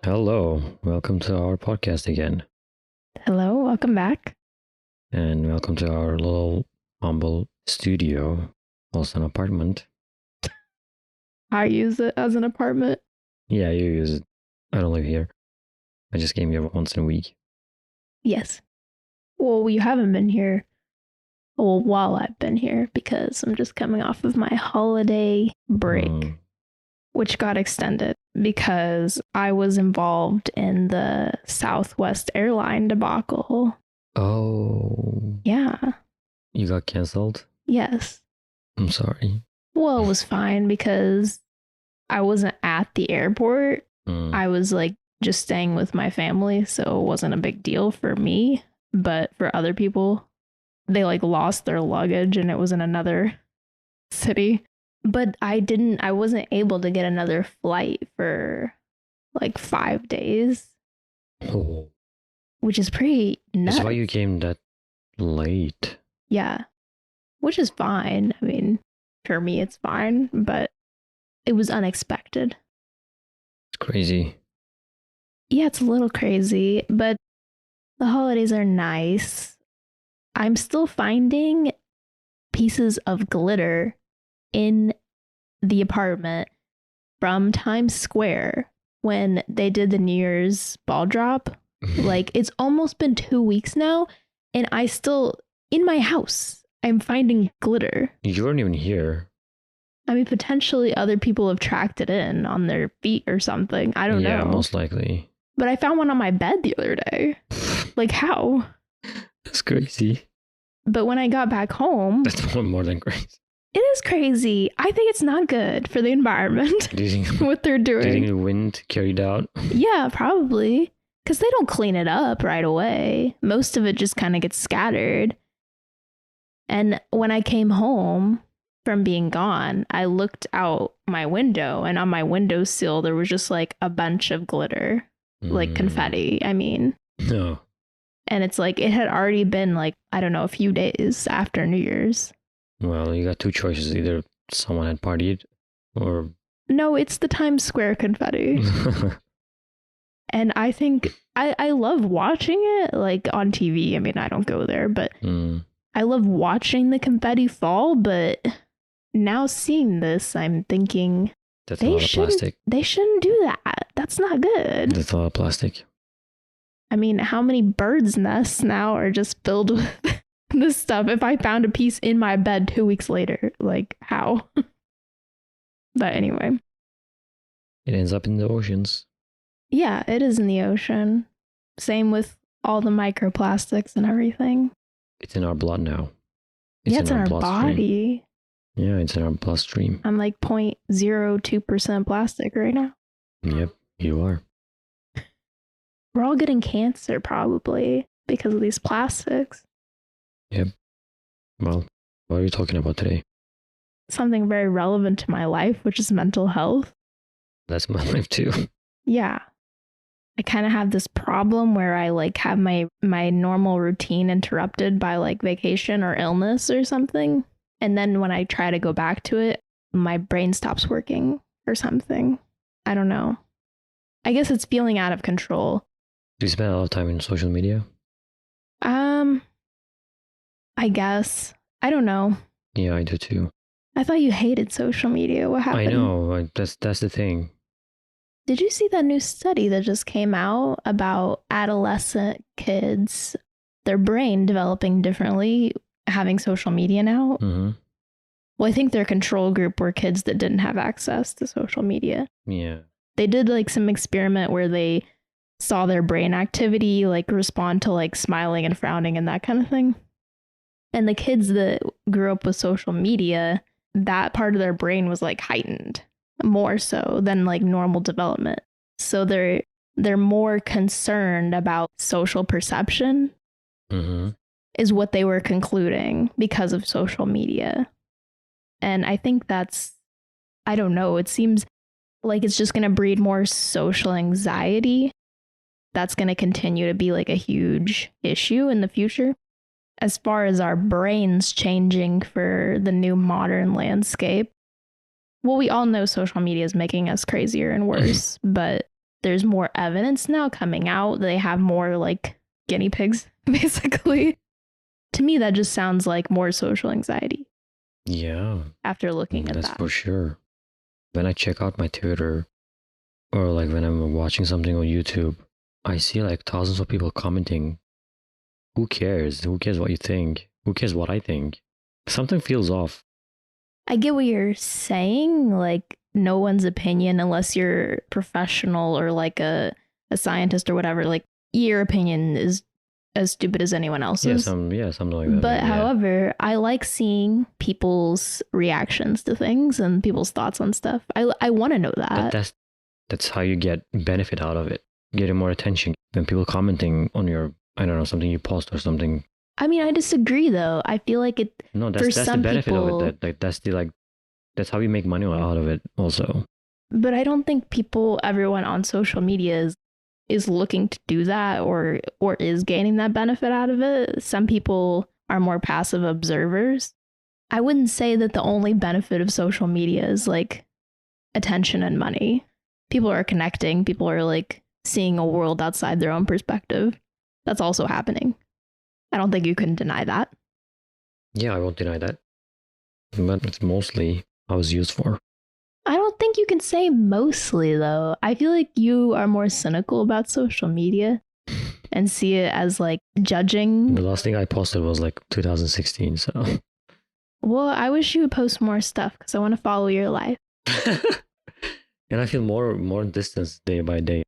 Hello, welcome to our podcast again. Hello, welcome back. And welcome to our little humble studio, also an apartment. I use it as an apartment. Yeah, you use it. I don't live here. I just came here once in a week. Yes. Well, you haven't been here while I've been here because I'm just coming off of my holiday break, which got extended because I was involved in the Southwest airline debacle. Oh. Yeah. You got canceled? Yes. I'm sorry. Well, it was fine because I wasn't at the airport. I was just staying with my family, so it wasn't a big deal for me. But for other people, they lost their luggage and it was in another city. But I wasn't able to get another flight for 5 days. Oh. Which is pretty nuts. That's why you came that late. Yeah. Which is fine. I mean, for me, it's fine, but it was unexpected. It's crazy. Yeah, it's a little crazy, but the holidays are nice. I'm still finding pieces of glitter in the apartment from Times Square when they did the New Year's ball drop. It's almost been 2 weeks now, and I still, in my house, I'm finding glitter. You weren't even here. I mean, potentially other people have tracked it in on their feet or something. I don't know. Yeah, most likely. But I found one on my bed the other day. How? That's crazy. But when I got back home... That's more than crazy. It is crazy. I think it's not good for the environment. Do you think, what they're doing? Do you think the wind carried out? Yeah, probably. Because they don't clean it up right away. Most of it just kind of gets scattered. And when I came home from being gone, I looked out my window, and on my windowsill, there was just a bunch of glitter, confetti. I mean. No. And it's it had already been I don't know, a few days after New Year's. Well, you got two choices. Either someone had partied or... No, it's the Times Square confetti. And I think I love watching it on TV. I mean, I don't go there, but I love watching the confetti fall. But now seeing this, I'm thinking that's a lot of plastic. They shouldn't do that. That's not good. That's a lot of plastic. I mean, how many birds' nests now are just filled with this stuff? If I found a piece in my bed 2 weeks later, how? But anyway. It ends up in the oceans. Yeah, it is in the ocean. Same with all the microplastics and everything. It's in our blood now. It's in our body. Yeah, it's in our bloodstream. I'm 0.02% plastic right now. Yep, you are. We're all getting cancer probably because of these plastics. Yep. Well, what are you talking about today? Something very relevant to my life, which is mental health. That's my life too. Yeah. I kind of have this problem where I have my normal routine interrupted by vacation or illness or something. And then when I try to go back to it, my brain stops working or something. I don't know. I guess it's feeling out of control. Do you spend a lot of time in social media? I guess. I don't know. Yeah, I do too. I thought you hated social media. What happened? I know. That's the thing. Did you see that new study that just came out about adolescent kids, their brain developing differently, having social media now? Mm-hmm. Well, I think their control group were kids that didn't have access to social media. Yeah. They did some experiment where they saw their brain activity respond to smiling and frowning and that kind of thing. And the kids that grew up with social media, that part of their brain was heightened more so than normal development. So they're more concerned about social perception is what they were concluding because of social media. And I think that's I don't know. It seems like it's just going to breed more social anxiety. That's going to continue to be like a huge issue in the future. As far as our brains changing for the new modern landscape, well, we all know social media is making us crazier and worse, but there's more evidence now coming out. They have more like guinea pigs, basically. To me, that just sounds like more social anxiety. Yeah. After looking at That's that. for sure. When I check out my Twitter or like when I'm watching something on YouTube, I see like thousands of people commenting. Who cares? Who cares what you think? Who cares what I think? Something feels off. I get what you're saying, like no one's opinion unless you're professional or like a scientist or whatever, like your opinion is as stupid as anyone else's. Something like that. But however, I like seeing people's reactions to things and people's thoughts on stuff. I want to know that. But that's how you get benefit out of it. Getting more attention than people commenting on your, I don't know, something you post or something. I mean, I disagree though. I feel like it. No, that's the benefit of it. That's how you make money out of it also. But I don't think everyone on social media is looking to do that or is gaining that benefit out of it. Some people are more passive observers. I wouldn't say that the only benefit of social media is like attention and money. People are connecting. People are like seeing a world outside their own perspective. That's also happening. I don't think you can deny that. Yeah, I won't deny that. But it's mostly how it's used for. I don't think you can say mostly, though. I feel like you are more cynical about social media and see it as like judging. The last thing I posted was like 2016, so. Well, I wish you would post more stuff because I want to follow your life. And I feel more distance day by day.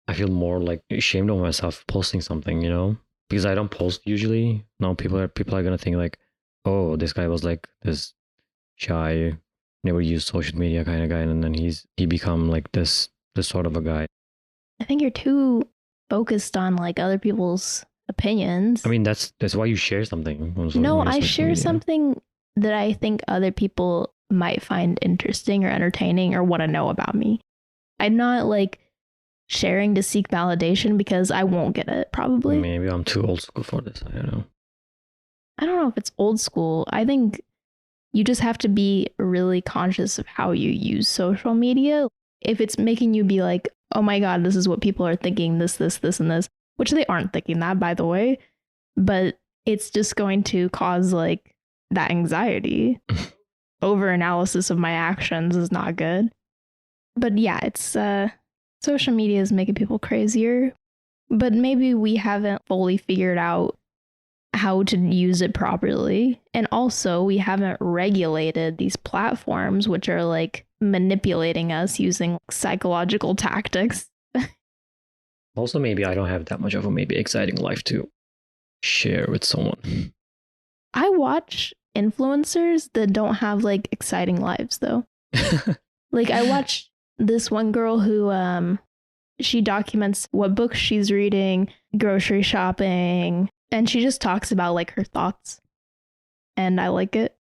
I feel more like ashamed of myself posting something, you know? Because I don't post usually. Now people are gonna think like, oh, this guy was like this shy, never used social media kind of guy, and then he become like this sort of a guy. I think you're too focused on like other people's opinions. I mean, that's why you share something. No, I share something that I think other people might find interesting or entertaining or want to know about me. I'm not like sharing to seek validation because I won't get it, probably. Maybe I'm too old school for this. I don't know. I don't know if it's old school. I think you just have to be really conscious of how you use social media. If it's making you be like, oh my God, this is what people are thinking, this, and this, which they aren't thinking that, by the way, but it's just going to cause like that anxiety. Over analysis of my actions is not good. But yeah, it's social media is making people crazier, but maybe we haven't fully figured out how to use it properly. And also, we haven't regulated these platforms, which are like manipulating us using psychological tactics. Also, maybe I don't have that much of a maybe exciting life to share with someone. I watch influencers that don't have like exciting lives though. Like I watched this one girl who she documents what books she's reading, grocery shopping, and she just talks about like her thoughts. And I like it.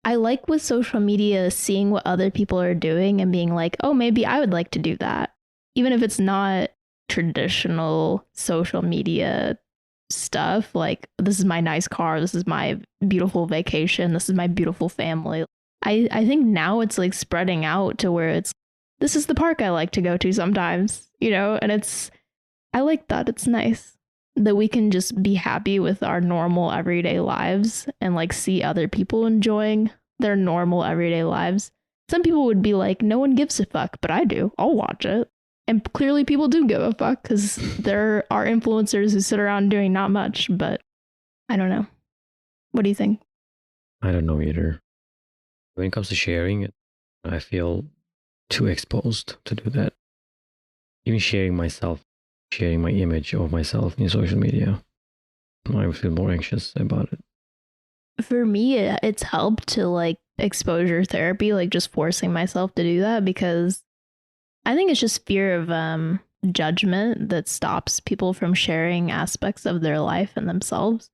I like with social media seeing what other people are doing and being like, oh, maybe I would like to do that. Even if it's not traditional social media stuff, like this is my nice car, this is my beautiful vacation, this is my beautiful family. I think now it's like spreading out to where it's, this is the park I like to go to sometimes, you know, and I like that. It's nice that we can just be happy with our normal everyday lives and like see other people enjoying their normal everyday lives. Some people would be like, no one gives a fuck, but I do. I'll watch it. And clearly people do give a fuck because there are influencers who sit around doing not much, but I don't know. What do you think? I don't know either. When it comes to sharing it, I feel too exposed to do that. Even sharing myself, sharing my image of myself in social media, I feel more anxious about it. For me, it's helped to like exposure therapy, like just forcing myself to do that, because I think it's just fear of judgment that stops people from sharing aspects of their life and themselves.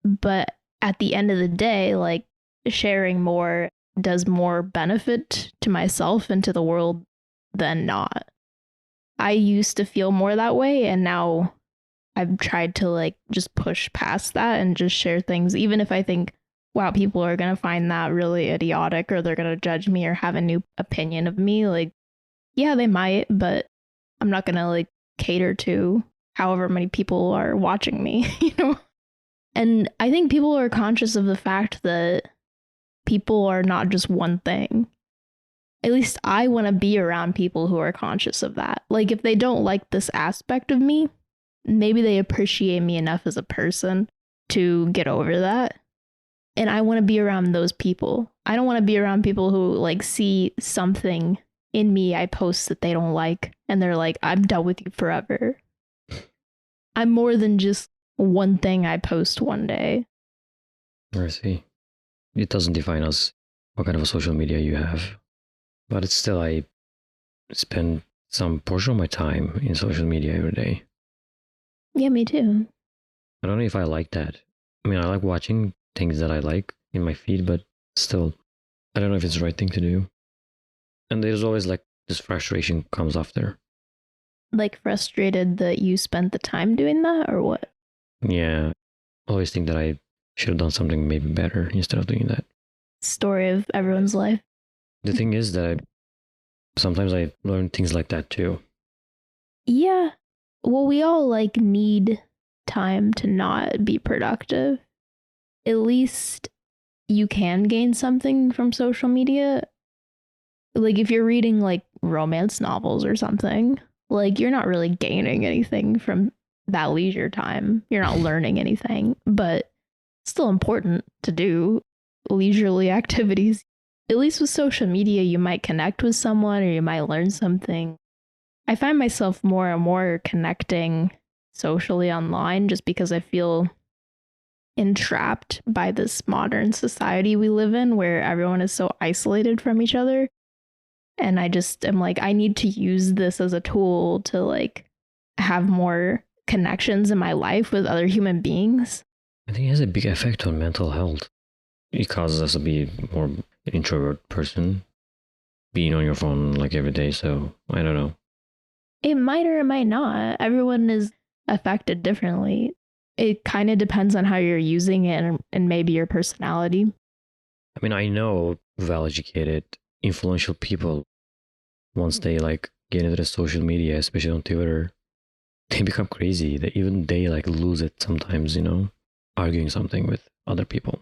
But at the end of the day, like sharing more does more benefit to myself and to the world than not. I used to feel more that way, and now I've tried to like just push past that and just share things, even if I think, wow, people are going to find that really idiotic or they're going to judge me or have a new opinion of me. Like, yeah, they might, but I'm not going to like cater to however many people are watching me, you know? And I think people are conscious of the fact that people are not just one thing. At least I want to be around people who are conscious of that. Like, if they don't like this aspect of me, maybe they appreciate me enough as a person to get over that. And I want to be around those people. I don't want to be around people who like see something in me I post that they don't like and they're like, I'm done with you forever. I'm more than just one thing I post one day. I see. It doesn't define us what kind of a social media you have. But it's still, I spend some portion of my time in social media every day. Yeah, me too. I don't know if I like that. I mean, I like watching things that I like in my feed, but still, I don't know if it's the right thing to do. And there's always like this frustration comes after. Like frustrated that you spent the time doing that or what? Yeah. I always think that I should have done something maybe better instead of doing that. Story of everyone's life. The thing is that sometimes I learn things like that too. Yeah. Well, we all like need time to not be productive. At least you can gain something from social media. Like if you're reading like romance novels or something, like you're not really gaining anything from that leisure time. You're not learning anything, but still important to do leisurely activities. At least with social media, you might connect with someone or you might learn something. I find myself more and more connecting socially online just because I feel entrapped by this modern society we live in where everyone is so isolated from each other. And I just am like, I need to use this as a tool to like have more connections in my life with other human beings. I think it has a big effect on mental health. It causes us to be more an introvert person, being on your phone like every day. So I don't know. It might or it might not. Everyone is affected differently. It kind of depends on how you're using it and maybe your personality. I mean, I know well-educated, influential people, once they like get into the social media, especially on Twitter, they become crazy. They like lose it sometimes, you know, arguing something with other people.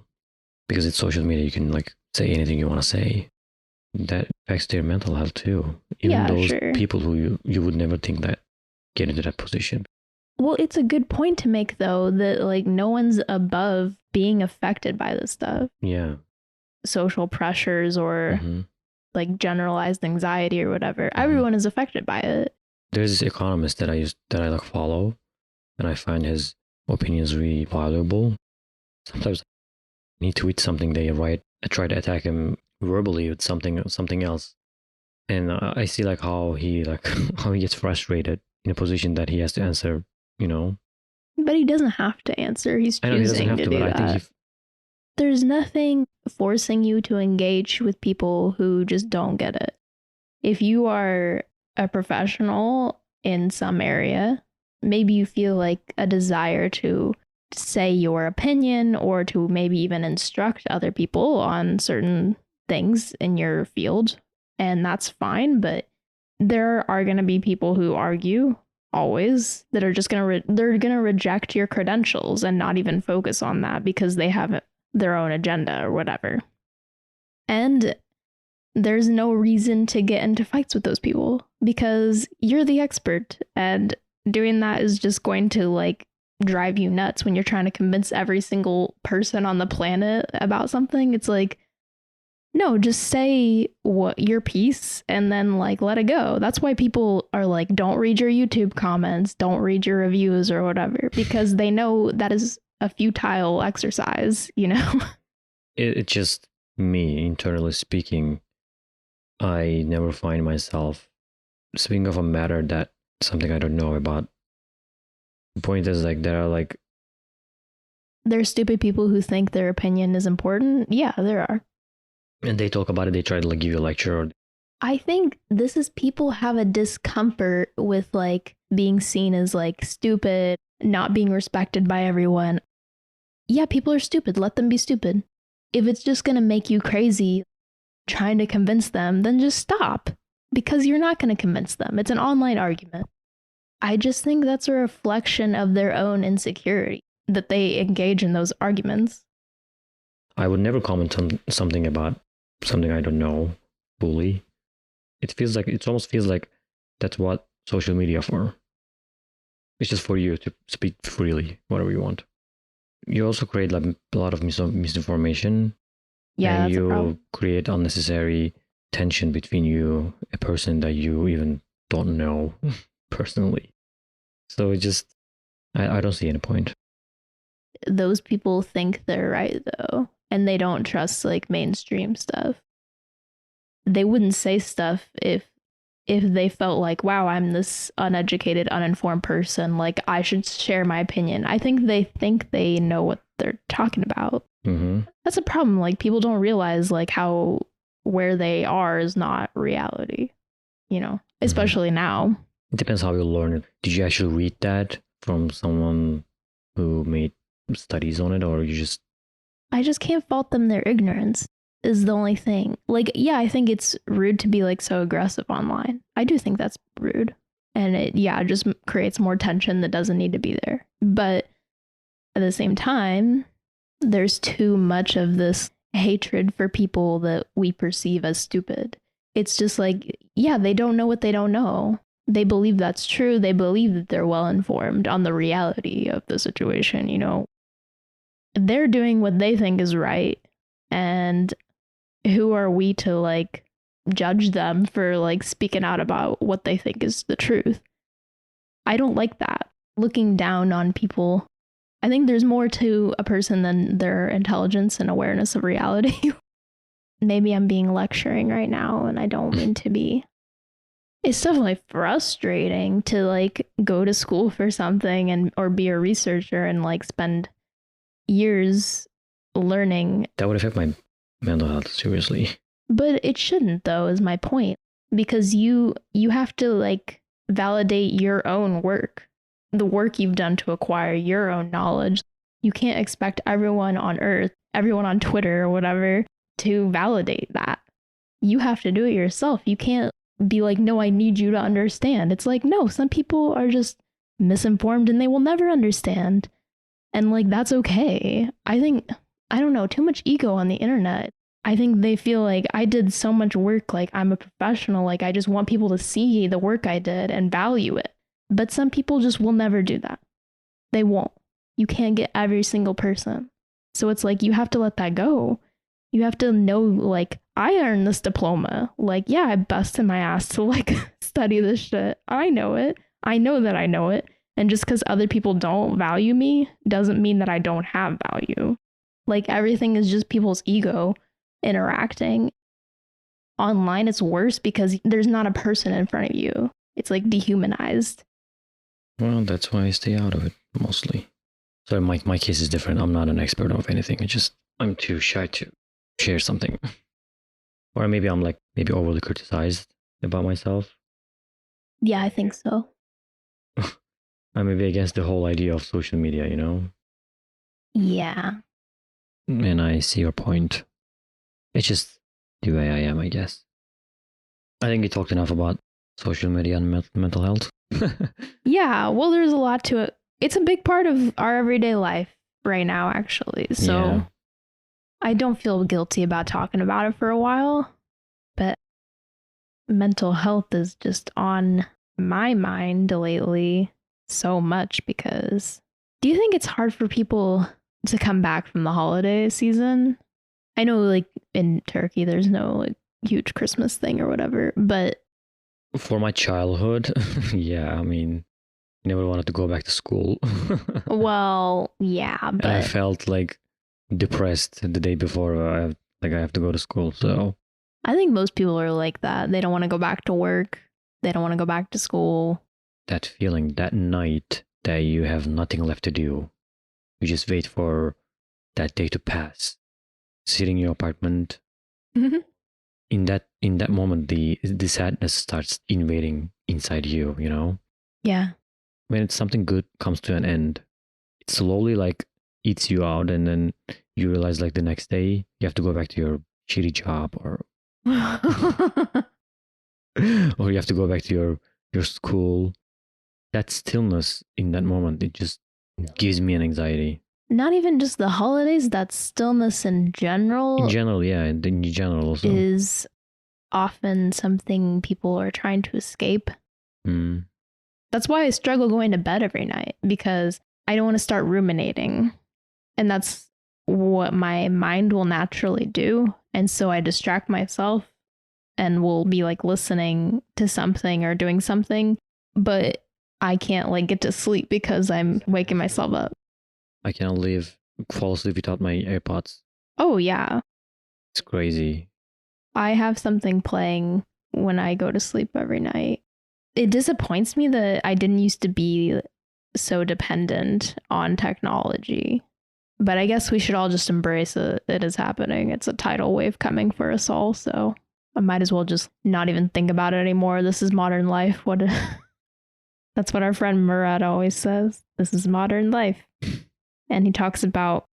Because it's social media, you can like say anything you want to say. That affects their mental health too. Even those people who you would never think that get into that position. Well, it's a good point to make though, that like no one's above being affected by this stuff. Yeah. Social pressures or like generalized anxiety or whatever. Everyone is affected by it. There's this economist that I like follow, and I find his opinions really valuable. Sometimes he tweets something they write, I try to attack him verbally with something else, and I see like how he gets frustrated in a position that he has to answer, you know. But he doesn't have to answer. He's choosing he doesn't have to to, do but that. I think there's nothing forcing you to engage with people who just don't get it. If you are a professional in some area, maybe you feel like a desire to say your opinion or to maybe even instruct other people on certain things in your field, and that's fine. But there are going to be people who argue always that are just going to they're going to reject your credentials and not even focus on that because they have their own agenda or whatever. And there's no reason to get into fights with those people because you're the expert, and doing that is just going to like drive you nuts when you're trying to convince every single person on the planet about something. It's like, no, just say what your piece and then like let it go. That's why people are like, don't read your YouTube comments, don't read your reviews or whatever, because they know that is a futile exercise, you know? It's just me, internally speaking. I never find myself speaking of a matter that something I don't know about. The point is like there's stupid people who think their opinion is important. Yeah, there are. and they talk about it, they try to like give you a lecture. Or I think this is people have a discomfort with like being seen as like stupid, not being respected by everyone. Yeah, people are stupid. Let them be stupid. If it's just going to make you crazy trying to convince them, then just stop because you're not going to convince them. It's an online argument. I just think that's a reflection of their own insecurity that they engage in those arguments. I would never comment on something about something I don't know fully. It almost feels like that's what social media for. It's just for you to speak freely, whatever you want. You also create like a lot of misinformation. Yeah, and that's a problem. you create unnecessary tension between you, a person that you even don't know personally. So it just, I don't see any point. Those people think they're right though, and they don't trust like mainstream stuff. They wouldn't say stuff if they felt like, wow, I'm this uneducated, uninformed person, like I should share my opinion. I think they know what they're talking about. Mm-hmm. That's a problem. Like people don't realize like how where they are is not reality, especially now. It depends how you learn it. Did you actually read that from someone who made studies on it, or you just... I just can't fault them their ignorance is the only thing. Like, yeah, I think it's rude to be like so aggressive online. I do think that's rude. And it just creates more tension that doesn't need to be there. But at the same time, there's too much of this hatred for people that we perceive as stupid. It's just like, yeah, they don't know what they don't know. They believe that's true. They believe that they're well informed on the reality of the situation, They're doing what they think is right. And who are we to like judge them for like speaking out about what they think is the truth? I don't like that. Looking down on people. I think there's more to a person than their intelligence and awareness of reality. Maybe I'm being lecturing right now and I don't mean to be. It's definitely frustrating to like go to school for something and or be a researcher and like spend years learning. That would affect my mental health seriously. But it shouldn't though, is my point. Because you have to like validate your own work. The work you've done to acquire your own knowledge. You can't expect everyone on earth, everyone on Twitter or whatever, to validate that. You have to do it yourself. You can't be like, no, I need you to understand. It's like, no, some people are just misinformed and they will never understand. And like, that's okay. I don't know, too much ego on the internet. I think they feel like I did so much work, like I'm a professional, like I just want people to see the work I did and value it. But some people just will never do that. They won't. You can't get every single person. So it's like, you have to let that go. You have to know, like, I earned this diploma. Like, yeah, I busted my ass to like study this shit. I know it. I know that I know it. And just because other people don't value me doesn't mean that I don't have value. Like everything is just people's ego interacting. Online, it's worse because there's not a person in front of you. It's like dehumanized. Well, that's why I stay out of it mostly. So my case is different. I'm not an expert of anything. I'm too shy to share something. Or maybe I'm like maybe overly criticized about myself. Yeah, I think so. I'm maybe against the whole idea of social media, Yeah. And I see your point. It's just the way I am, I guess. I think we talked enough about social media and mental health. Yeah, well, there's a lot to it. It's a big part of our everyday life right now, actually. So Yeah. I don't feel guilty about talking about it for a while, but mental health is just on my mind lately so much because do you think it's hard for people to come back from the holiday season? I know like in Turkey there's no like huge Christmas thing or whatever, but For my childhood, yeah, I mean, never wanted to go back to school. well, yeah, And I but felt like depressed the day before I have to go to school. So I think most people are like that. They don't want to go back to work. They don't want to go back to school. that feeling, that night that you have nothing left to do, you just wait for that day to pass. Sit in your apartment, In that moment, the sadness starts invading inside you, you know? Yeah. When it's something good comes to an end, it slowly like eats you out, and then you realize like the next day you have to go back to your shitty job, or or you have to go back to your school. That stillness in that moment, it just gives me an anxiety. Not even just the holidays, that stillness in In general general, yeah, and in general also. is often something people are trying to escape. Mm. That's why I struggle going to bed every night, because I don't want to start ruminating. And that's what my mind will naturally do. And so I distract myself and will be like listening to something or doing something, but I can't like get to sleep because I'm waking myself up. I cannot fall asleep without my AirPods. Oh, yeah. It's crazy. I have something playing when I go to sleep every night. It disappoints me that I didn't used to be so dependent on technology. But I guess we should all just embrace it. It is happening. It's a tidal wave coming for us all. So I might as well just not even think about it anymore. This is modern life. That's what our friend Murad always says. This is modern life. And he talks about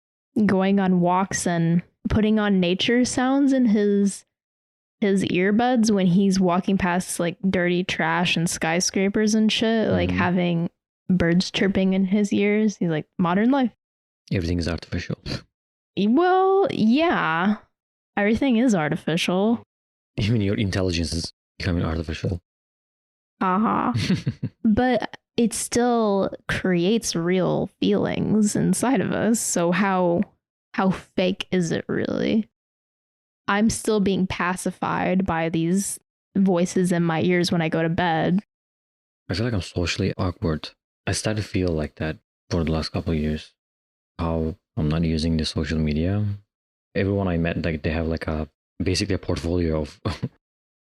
going on walks and putting on nature sounds in his earbuds when he's walking past like dirty trash and skyscrapers and shit, like having birds chirping in his ears. He's like, modern life. Everything is artificial. Well, yeah. Everything is artificial. Even your intelligence is becoming artificial. But it still creates real feelings inside of us. So how fake is it really? I'm still being pacified by these voices in my ears when I go to bed. I feel like I'm socially awkward. I started to feel like that for the last couple of years. How I'm not using the social media. Everyone I met, like they have like basically a portfolio of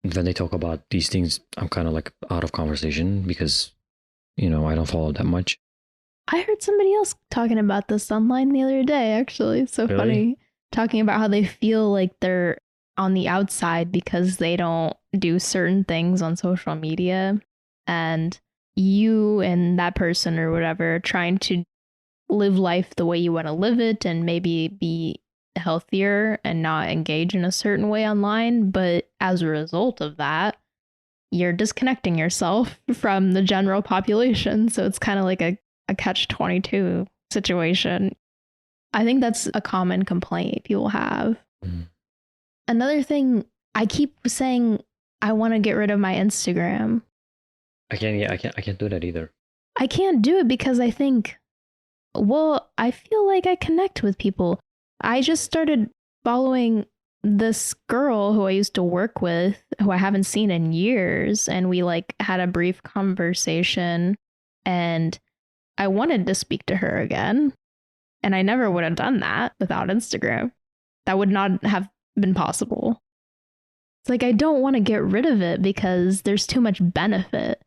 when they talk about these things, I'm kind of like out of conversation because, I don't follow that much. I heard somebody else talking about this online the other day, actually. It's so funny. Talking about how they feel like they're on the outside because they don't do certain things on social media. And you and that person or whatever trying to live life the way you want to live it and maybe be healthier and not engage in a certain way online. But as a result of that, you're disconnecting yourself from the general population. So it's kind of like a catch-22 situation. I think that's a common complaint people have. Another thing, I keep saying I want to get rid of my Instagram. I can't do that either. I can't do it because I think, well, I feel like I connect with people. I just started following this girl who I used to work with, who I haven't seen in years, and we like had a brief conversation, and I wanted to speak to her again, and I never would have done that without Instagram. That would not have been possible. It's like I don't want to get rid of it because there's too much benefit.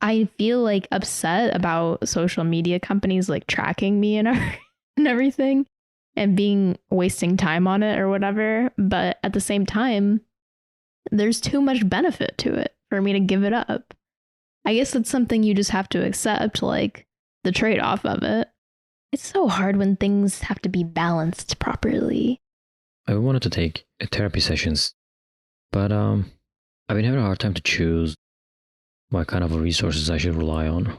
I feel like upset about social media companies like tracking me and everything and wasting time on it or whatever. But at the same time, there's too much benefit to it for me to give it up. I guess it's something you just have to accept, like the trade-off of it. It's so hard when things have to be balanced properly. I wanted to take therapy sessions, but I've been having a hard time to choose what kind of resources I should rely on.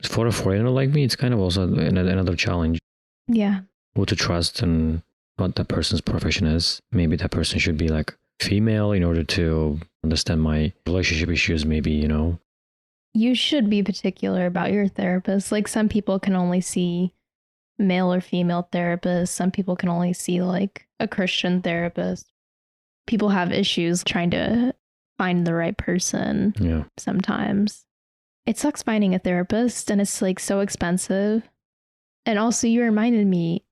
For a foreigner like me, it's kind of also another challenge. Yeah. Who to trust and what that person's profession is. Maybe that person should be like female in order to understand my relationship issues, maybe, You should be particular about your therapist. Like some people can only see male or female therapists. Some people can only see like a Christian therapist. People have issues trying to find the right person. Yeah. Sometimes it sucks finding a therapist and it's like so expensive. And also you reminded me,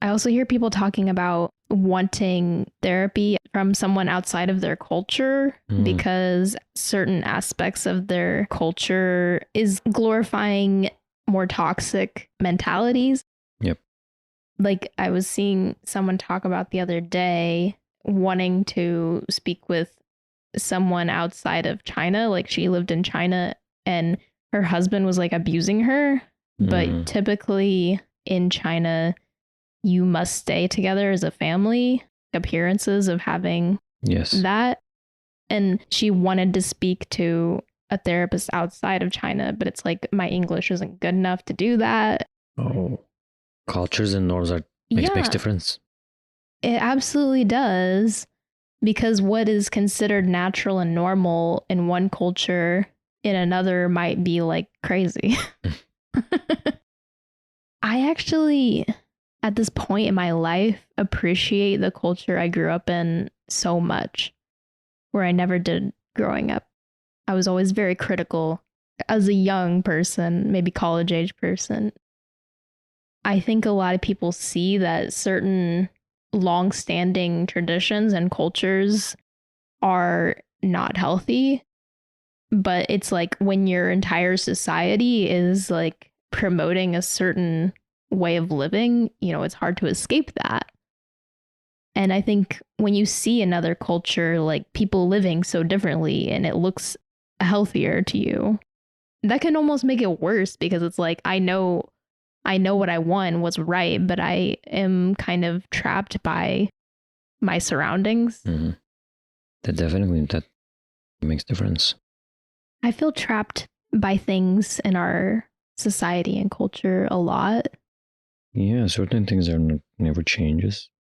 I also hear people talking about wanting therapy from someone outside of their culture because certain aspects of their culture is glorifying more toxic mentalities. Yep. Like I was seeing someone talk about the other day wanting to speak with someone outside of China. Like she lived in China and her husband was like abusing her. But typically in China, you must stay together as a family. Appearances of having that. And she wanted to speak to a therapist outside of China, but it's like my English isn't good enough to do that. Oh, cultures and norms makes difference. It absolutely does, because what is considered natural and normal in one culture in another might be like crazy. I actually, at this point in my life, appreciate the culture I grew up in so much, where I never did growing up. I was always very critical as a young person, maybe college age person. I think a lot of people see that certain long-standing traditions and cultures are not healthy, but it's like when your entire society is like promoting a certain way of living, you know, it's hard to escape that. And I think when you see another culture, like people living so differently and it looks healthier to you, that can almost make it worse, because it's like, I know what I want was right, but I am kind of trapped by my surroundings. Mm-hmm. That makes difference. I feel trapped by things in our society and culture a lot. Yeah, certain things never changes.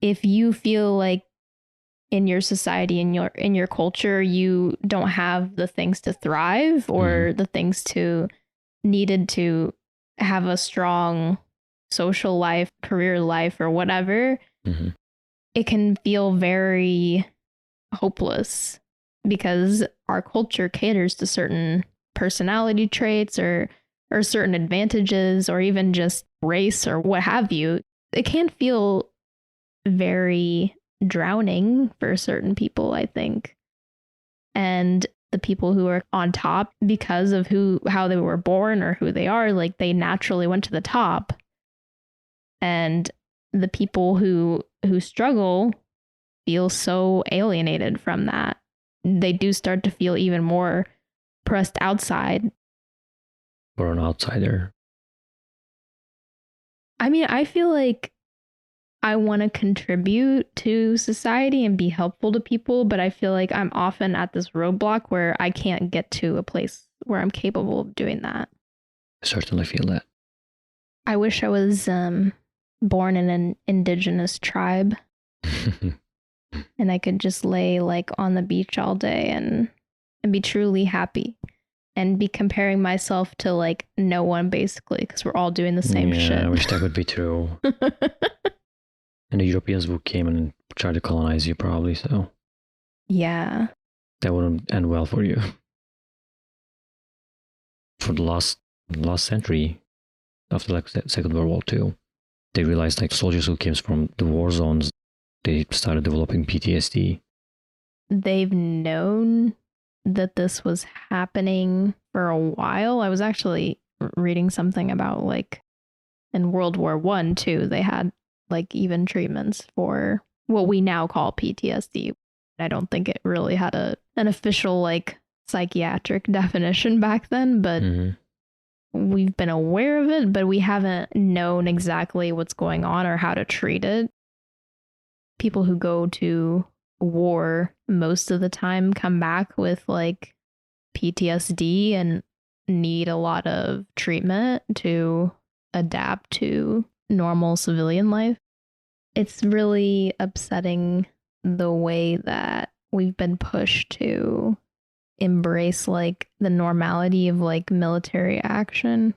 If you feel like in your society, in your culture, you don't have the things to thrive or the things needed to have a strong social life, career life, or whatever, it can feel very hopeless, because our culture caters to certain personality traits or certain advantages, or even just race or what have you. It can feel very drowning for certain people, I think. And the people who are on top, because of how they were born or who they are, like they naturally went to the top. And the people who struggle feel so alienated from that. They do start to feel even more pressed outside. Or an outsider. I mean, I feel like I want to contribute to society and be helpful to people, but I feel like I'm often at this roadblock where I can't get to a place where I'm capable of doing that. I certainly feel that. I wish I was born in an indigenous tribe and I could just lay like on the beach all day and be truly happy and be comparing myself to like no one, basically, because we're all doing the same shit. I wish that would be true. And the Europeans who came and tried to colonize you, probably, so. Yeah. That wouldn't end well for you. For the last century, after like the Second World War II, they realized like soldiers who came from the war zones, they started developing PTSD. They've known that this was happening for a while. I was actually reading something about like in World War I too, they had like even treatments for what we now call PTSD. I don't think it really had an official like psychiatric definition back then, but we've been aware of it, but we haven't known exactly what's going on or how to treat it. People who go to war most of the time come back with like PTSD and need a lot of treatment to adapt to normal civilian life. It's really upsetting the way that we've been pushed to embrace like the normality of like military action.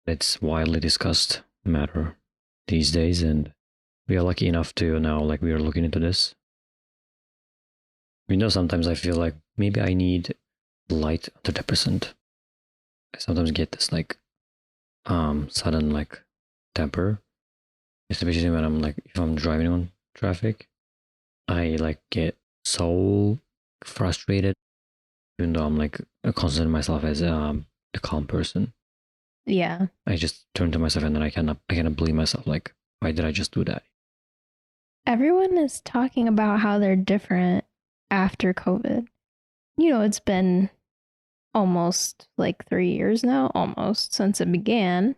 It's widely discussed matter these days, and we are lucky enough to now like we are looking into this. You know, sometimes I feel like maybe I need light antidepressant. I sometimes get this like sudden like temper, especially when I'm like, if I'm driving on traffic, I like get so frustrated, even though I'm like I consider myself as a calm person. Yeah. I just turn to myself and then I cannot believe myself. Like, why did I just do that? Everyone is talking about how they're different after COVID. You know, it's been almost like 3 years now, almost since it began,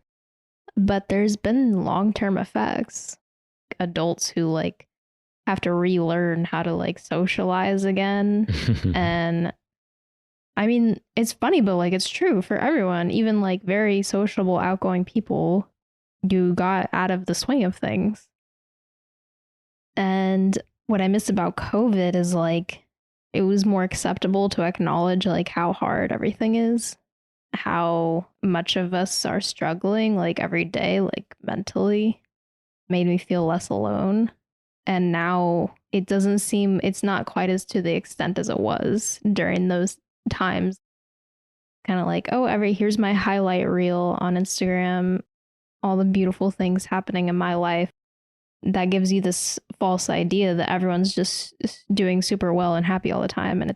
but there's been long-term effects. Adults who like have to relearn how to like socialize again. And I mean, it's funny, but like it's true for everyone, even like very sociable, outgoing people, you got out of the swing of things. And what I miss about COVID is like it was more acceptable to acknowledge like how hard everything is, how much of us are struggling like every day, like mentally, made me feel less alone. And now it doesn't seem, it's not quite as to the extent as it was during those times. Kind of like, oh, here's my highlight reel on Instagram, all the beautiful things happening in my life. That gives you this false idea that everyone's just doing super well and happy all the time. And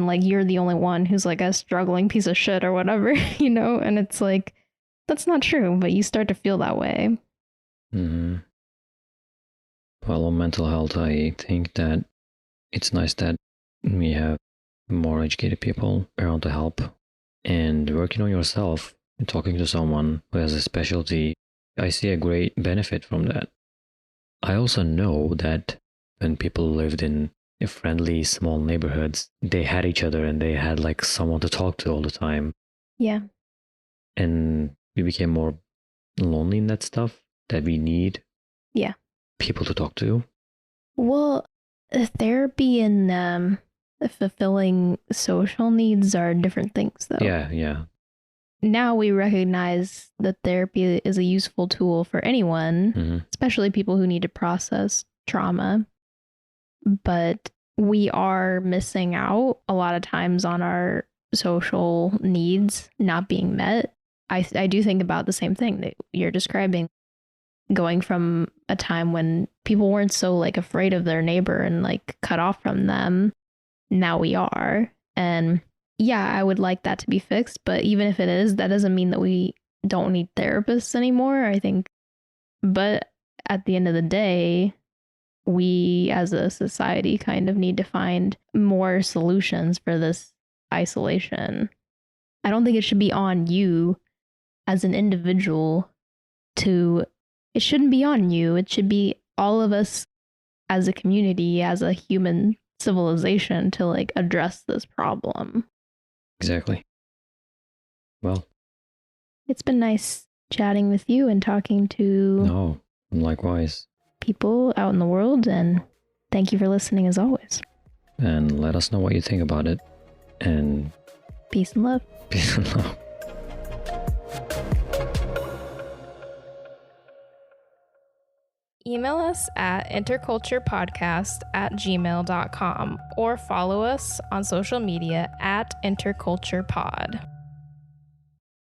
like you're the only one who's like a struggling piece of shit or whatever, you know? And it's like, that's not true, but you start to feel that way. Mm-hmm. Well, on mental health, I think that it's nice that we have more educated people around to help, and working on yourself and talking to someone who has a specialty. I see a great benefit from that. I also know that when people lived in friendly small neighborhoods, they had each other and they had like someone to talk to all the time. Yeah. And we became more lonely in that stuff that we need. Yeah. People to talk to. Well, therapy and fulfilling social needs are different things, though. Yeah. Now we recognize that therapy is a useful tool for anyone, especially people who need to process trauma. But we are missing out a lot of times on our social needs not being met. I do think about the same thing that you're describing, going from a time when people weren't so like afraid of their neighbor and like cut off from them. Now we are. And yeah, I would like that to be fixed. But even if it is, that doesn't mean that we don't need therapists anymore, I think. But at the end of the day, we as a society kind of need to find more solutions for this isolation. I don't think it should be on you as an individual it shouldn't be on you. It should be all of us as a community, as a human civilization to like address this problem. Exactly. Well, it's been nice chatting with you and talking to no, likewise, people out in the world, and thank you for listening as always. And let us know what you think about it. And peace and love. Peace and love. Email us at interculturepodcast@gmail.com or follow us on social media at interculturepod.